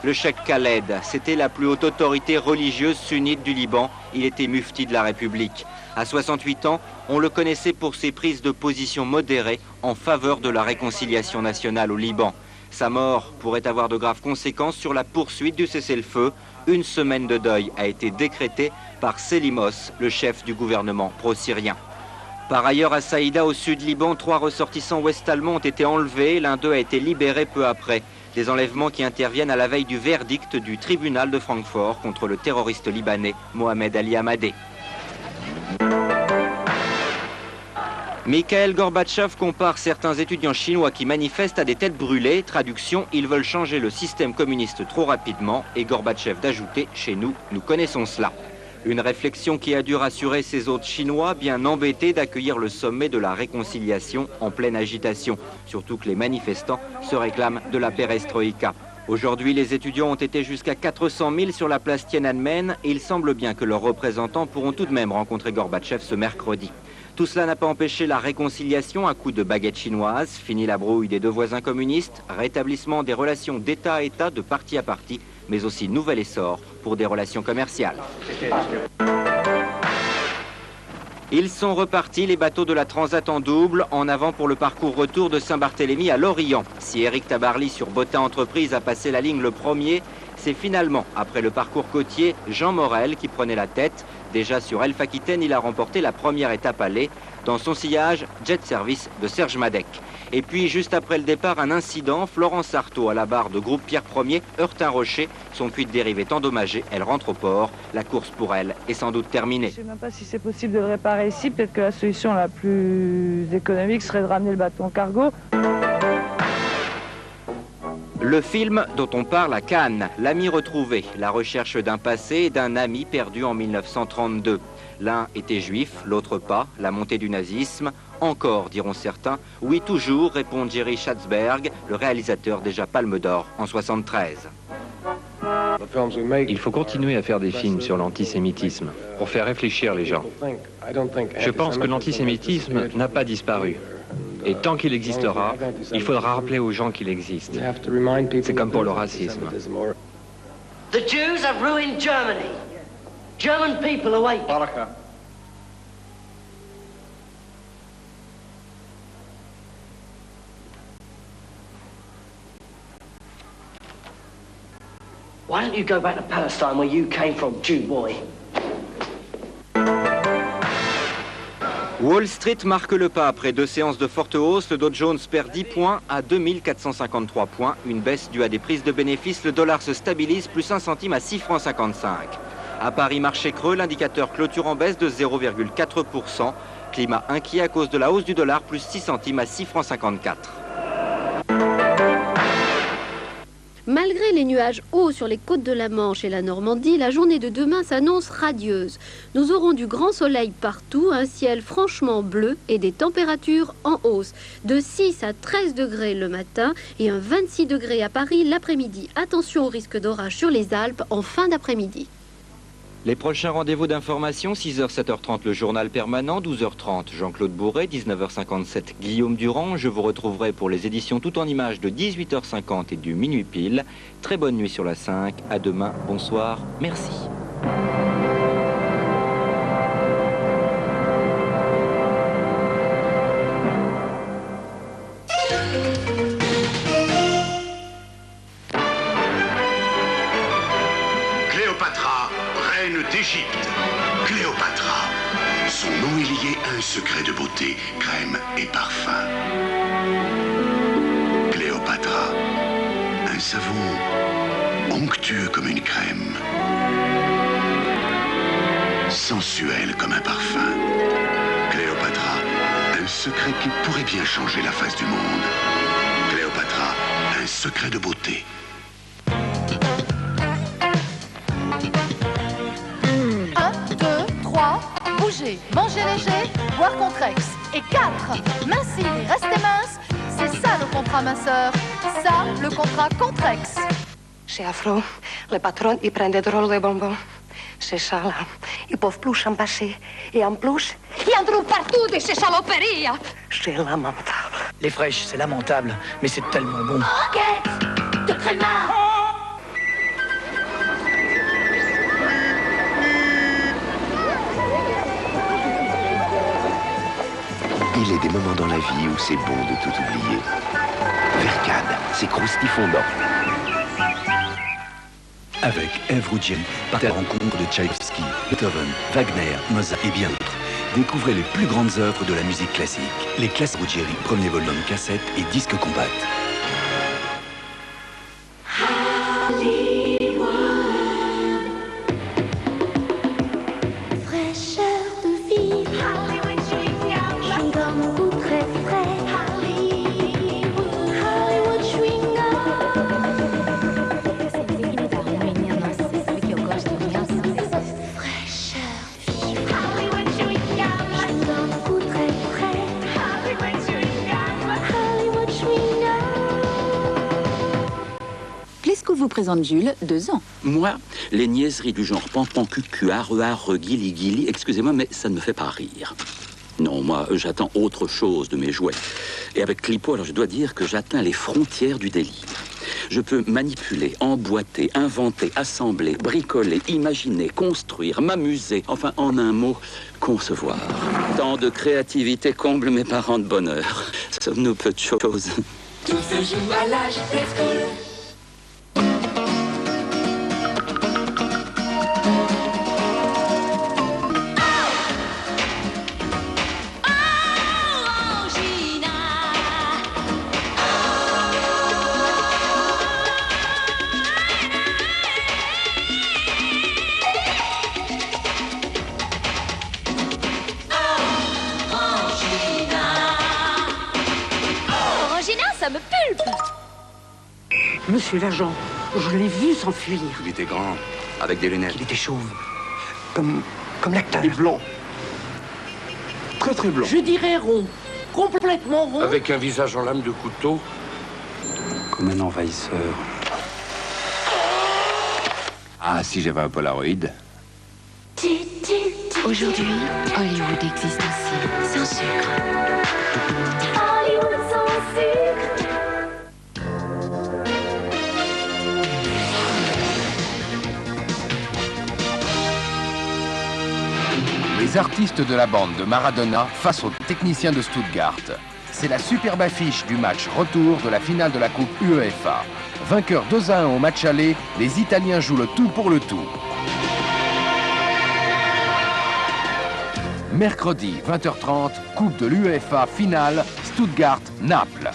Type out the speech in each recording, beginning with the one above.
le cheikh Khaled. C'était la plus haute autorité religieuse sunnite du Liban. Il était mufti de la République. À 68 ans, on le connaissait pour ses prises de position modérées en faveur de la réconciliation nationale au Liban. Sa mort pourrait avoir de graves conséquences sur la poursuite du cessez-le-feu. Une semaine de deuil a été décrétée par Selimos, le chef du gouvernement pro-syrien. Par ailleurs, à Saïda, au sud Liban, 3 ressortissants ouest-allemands ont été enlevés. L'un d'eux a été libéré peu après. Des enlèvements qui interviennent à la veille du verdict du tribunal de Francfort contre le terroriste libanais Mohamed Ali Hamadeh. Mikhail Gorbatchev compare certains étudiants chinois qui manifestent à des têtes brûlées. Traduction, ils veulent changer le système communiste trop rapidement. Et Gorbatchev d'ajouter, chez nous, nous connaissons cela. Une réflexion qui a dû rassurer ces hôtes chinois, bien embêtés d'accueillir le sommet de la réconciliation en pleine agitation. Surtout que les manifestants se réclament de la perestroïka. Aujourd'hui, les étudiants ont été jusqu'à 400 000 sur la place Tiananmen et il semble bien que leurs représentants pourront tout de même rencontrer Gorbatchev ce mercredi. Tout cela n'a pas empêché la réconciliation à coups de baguettes chinoises, fini la brouille des deux voisins communistes, rétablissement des relations d'État à État, de parti à parti, mais aussi nouvel essor pour des relations commerciales. Ils sont repartis, les bateaux de la Transat en double, en avant pour le parcours retour de Saint-Barthélemy à Lorient. Si Éric Tabarly sur Botin Entreprise a passé la ligne le premier, c'est finalement, après le parcours côtier, Jean Morel qui prenait la tête. Déjà sur Elf Aquitaine, il a remporté la première étape allée. Dans son sillage, jet service de Serge Madec. Et puis, juste après le départ, un incident. Florence Artaud, à la barre de groupe Pierre Ier, heurte un rocher. Son puits de dérive est endommagé. Elle rentre au port. La course pour elle est sans doute terminée. Je ne sais même pas si c'est possible de le réparer ici. Peut-être que la solution la plus économique serait de ramener le bateau en cargo. Le film dont on parle à Cannes, L'ami retrouvé, la recherche d'un passé et d'un ami perdu en 1932. L'un était juif, l'autre pas, la montée du nazisme. Encore, diront certains. Oui, toujours, répond Jerry Schatzberg, le réalisateur déjà Palme d'Or en 1973. Il faut continuer à faire des films sur l'antisémitisme pour faire réfléchir les gens. Je pense que l'antisémitisme n'a pas disparu. Et tant qu'il existera, il faudra rappeler aux gens qu'il existe. C'est comme pour le racisme. The Jews have ruined Germany. German people awake. Why don't you go back to Palestine where you came from, Jew boy? Wall Street marque le pas après 2 séances de forte hausse. Le Dow Jones perd 10 points à 2453 points. Une baisse due à des prises de bénéfices. Le dollar se stabilise, plus 1 centime à 6 francs 55. À Paris, marché creux, l'indicateur clôture en baisse de 0,4%. Climat inquiet à cause de la hausse du dollar, plus 6 centimes à 6 francs 54. Malgré les nuages hauts sur les côtes de la Manche et la Normandie, la journée de demain s'annonce radieuse. Nous aurons du grand soleil partout, un ciel franchement bleu et des températures en hausse. De 6 à 13 degrés le matin et un 26 degrés à Paris l'après-midi. Attention au risque d'orage sur les Alpes en fin d'après-midi. Les prochains rendez-vous d'information, 6h, 7h30, le journal permanent, 12h30, Jean-Claude Bourret, 19h57, Guillaume Durand. Je vous retrouverai pour les éditions tout en images de 18h50 et du minuit pile. Très bonne nuit sur la 5, à demain, bonsoir, merci. Cléopatra, reine d'Égypte. Cléopatra. Son nom est lié à un secret de beauté, crème et parfum. Cléopatra. Un savon onctueux comme une crème. Sensuel comme un parfum. Cléopatra. Un secret qui pourrait bien changer la face du monde. Cléopatra. Un secret de beauté. 1, 2, 3, bougez, mangez léger, boire Contrex. Et 4, mincir et rester mince, c'est ça le contrat minceur. Ça, le contrat Contrex. Chez Afro, le patron, il prend des drôles de bonbons. C'est ça, là. Ils peuvent plus s'empasser. Et en plus, il en trouve partout de ces saloperies. C'est lamentable. Les fraîches, c'est lamentable, mais c'est tellement bon. Roquette de créma. Il est des moments dans la vie où c'est bon de tout oublier. Vercade, c'est croustifondant. Avec Ève Ruggieri, partez à la rencontre de Tchaïkovski, Beethoven, Wagner, Mozart et bien d'autres. Découvrez les plus grandes œuvres de la musique classique. Les classes Ruggieri, premier volume, cassette et disque compact. Vous présente Jules, 2 ans. Moi, les niaiseries du genre pampan, cucu, arre, guili, guili, excusez-moi, mais ça ne me fait pas rire. Non, moi, j'attends autre chose de mes jouets. Et avec Clipo, alors je dois dire que j'atteins les frontières du délire. Je peux manipuler, emboîter, inventer, assembler, bricoler, imaginer, construire, m'amuser, enfin, en un mot, concevoir. Tant de créativité comble mes parents de bonheur. Sommes-nous peu de choses. Tout se joue à l'âge preschool. Ça me pulpe. Monsieur l'agent, je l'ai vu s'enfuir. Il était grand, avec des lunettes. Il était chauve, comme l'acteur. Et blanc. Très très blanc. Je dirais rond, complètement rond. Avec un visage en lame de couteau. Comme un envahisseur. Ah, si j'avais un Polaroid. Aujourd'hui, Hollywood existe aussi, sans sucre. Hollywood sans sucre. Les artistes de la bande de Maradona face aux techniciens de Stuttgart. C'est la superbe affiche du match retour de la finale de la Coupe UEFA. Vainqueur 2-1 au match aller, les Italiens jouent le tout pour le tout. Mercredi 20h30, Coupe de l'UEFA finale, Stuttgart-Naples.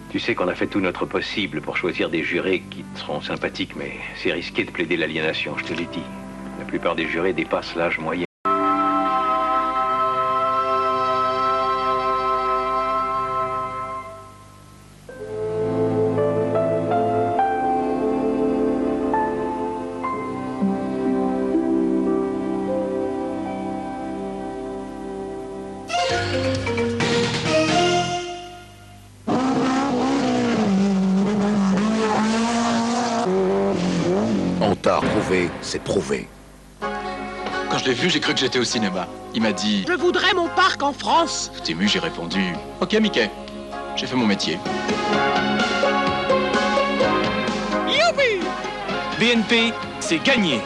Tu sais qu'on a fait tout notre possible pour choisir des jurés qui te seront sympathiques, mais c'est risqué de plaider l'aliénation, je te l'ai dit. La plupart des jurés dépassent l'âge moyen. On t'a retrouvé, c'est prouvé. Quand je l'ai vu, j'ai cru que j'étais au cinéma. Il m'a dit... Je voudrais mon parc en France. Tout ému, j'ai répondu... Ok, Mickey. J'ai fait mon métier. Youpi! BNP, c'est gagné.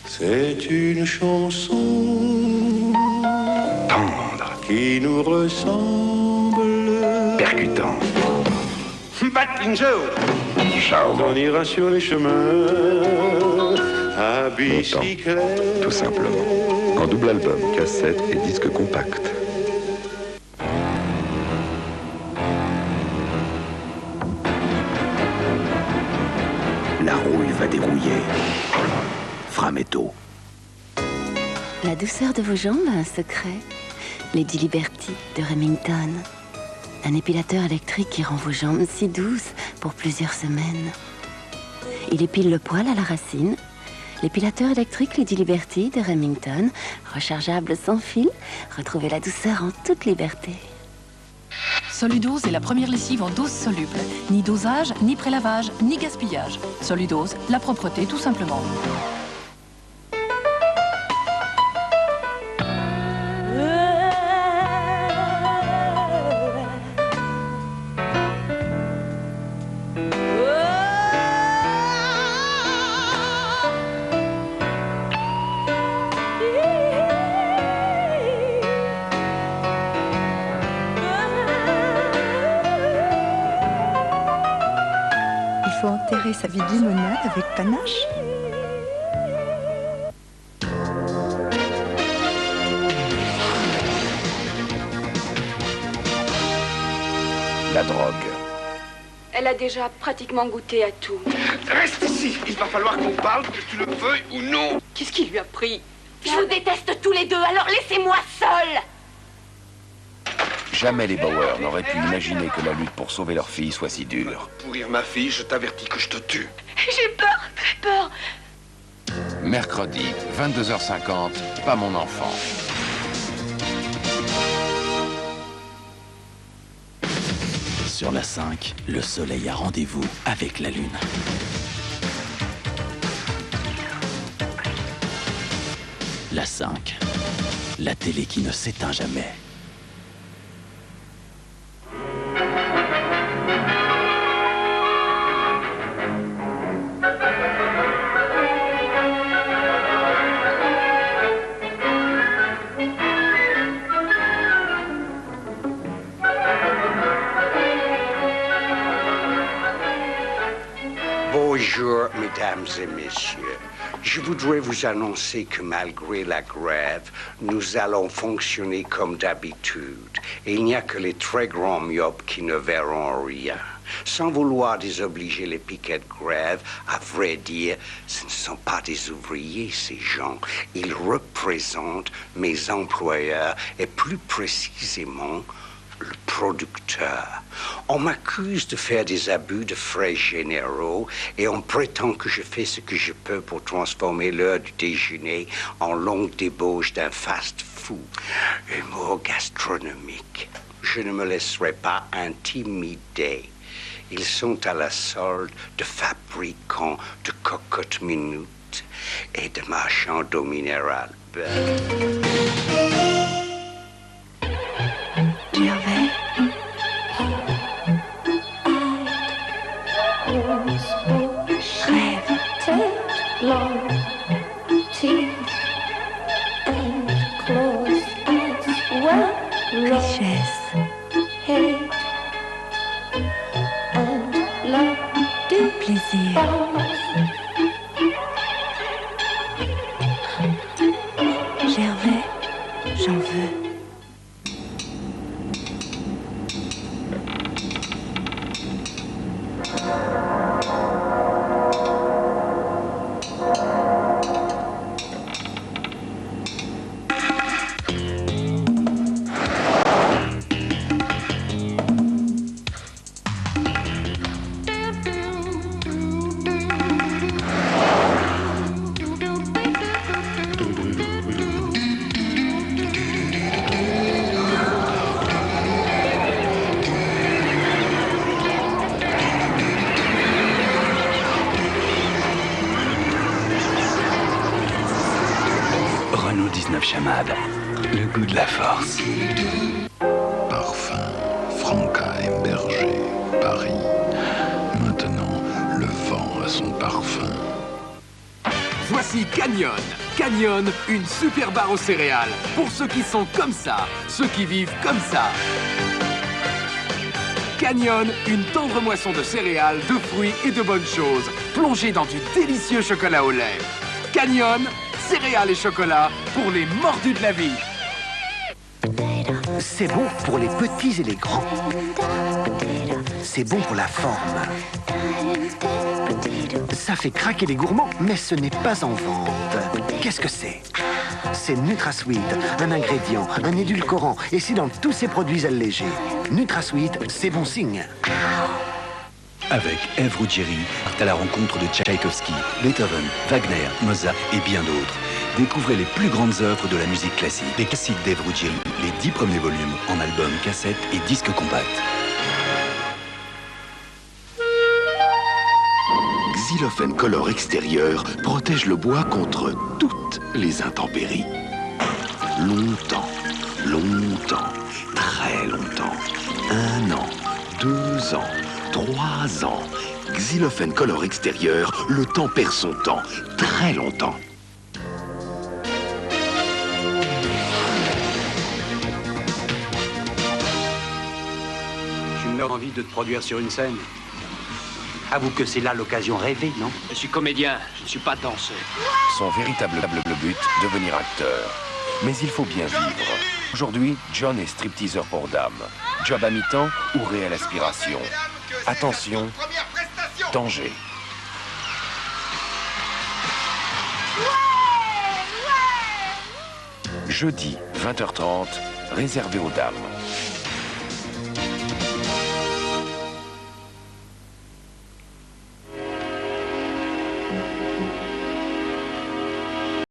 C'est une chanson tendre qui nous ressemble, percutant. On ira sur les chemins à bicyclette. Tout simplement. En double album, cassette et disque compact. La rouille va dérouiller. Frametto. La douceur de vos jambes a un secret. Lady Liberty de Remington. Un épilateur électrique qui rend vos jambes si douces pour plusieurs semaines. Il épile le poil à la racine. L'épilateur électrique Lady Liberty de Remington, rechargeable sans fil, retrouvez la douceur en toute liberté. Soludose est la première lessive en dose soluble. Ni dosage, ni prélavage, ni gaspillage. Soludose, la propreté tout simplement. déclarer sa vie de limonade avec panache. La drogue. Elle a déjà pratiquement goûté à tout. Reste ici. Il va falloir qu'on parle, que tu le veuilles ou non. Qu'est-ce qui lui a pris? Je vous déteste tous les deux, alors laissez-moi seule. Jamais les Bauer n'auraient pu imaginer que la lutte pour sauver leur fille soit si dure. Pourrir ma fille, je t'avertis que je te tue. J'ai peur, très peur. Mercredi, 22h50, Pas mon enfant. Sur la 5, le soleil a rendez-vous avec la lune. La 5, la télé qui ne s'éteint jamais. Bonjour, mesdames et messieurs. Je voudrais vous annoncer que malgré la grève, nous allons fonctionner comme d'habitude. Et il n'y a que les très grands myopes qui ne verront rien. Sans vouloir désobliger les piquets de grève, à vrai dire, ce ne sont pas des ouvriers, ces gens. Ils représentent mes employeurs et plus précisément le producteur. On m'accuse de faire des abus de frais généraux et on prétend que je fais ce que je peux pour transformer l'heure du déjeuner en longue débauche d'un fast-food. Humour gastronomique. Je ne me laisserai pas intimider. Ils sont à la solde de fabricants de cocottes minutes et de marchands d'eau minérale. Gervais. Richesse. Plaisir. Gervais, j'en veux. Renault 19 Chamade, le goût de la force. Parfum, Franckheim, Berger, Paris. Maintenant, le vent a son parfum. Voici Canyon. Canyon, une super barre aux céréales. Pour ceux qui sont comme ça, ceux qui vivent comme ça. Canyon, une tendre moisson de céréales, de fruits et de bonnes choses, plongée dans du délicieux chocolat au lait. Canyon, céréales et chocolat pour les mordus de la vie. C'est bon pour les petits et les grands. C'est bon pour la forme. Ça fait craquer les gourmands, mais ce n'est pas en vente. Qu'est-ce que c'est? C'est NutraSweet, un ingrédient, un édulcorant, et c'est dans tous ces produits allégés. NutraSweet, c'est bon signe. Avec Ève Ruggieri, à la rencontre de Tchaïkovski, Beethoven, Wagner, Mozart et bien d'autres. Découvrez les plus grandes œuvres de la musique classique. Les classiques d'Ève Ruggieri, les 10 premiers volumes en album, cassette et disque compact. Xylophène Color extérieur protège le bois contre toutes les intempéries. Longtemps, longtemps, très longtemps. 1 an, 2 ans, 3 ans. Xylophène Color extérieur, le temps perd son temps. Très longtemps. Tu meurs envie de te produire sur une scène? Avoue que c'est là l'occasion rêvée, non? Je suis comédien, je ne suis pas danseur. Son véritable but, devenir acteur. Mais il faut bien vivre. Aujourd'hui, John est stripteaseur pour dames. Job à mi-temps ou réelle aspiration. Attention, danger. Jeudi, 20h30, réservé aux dames.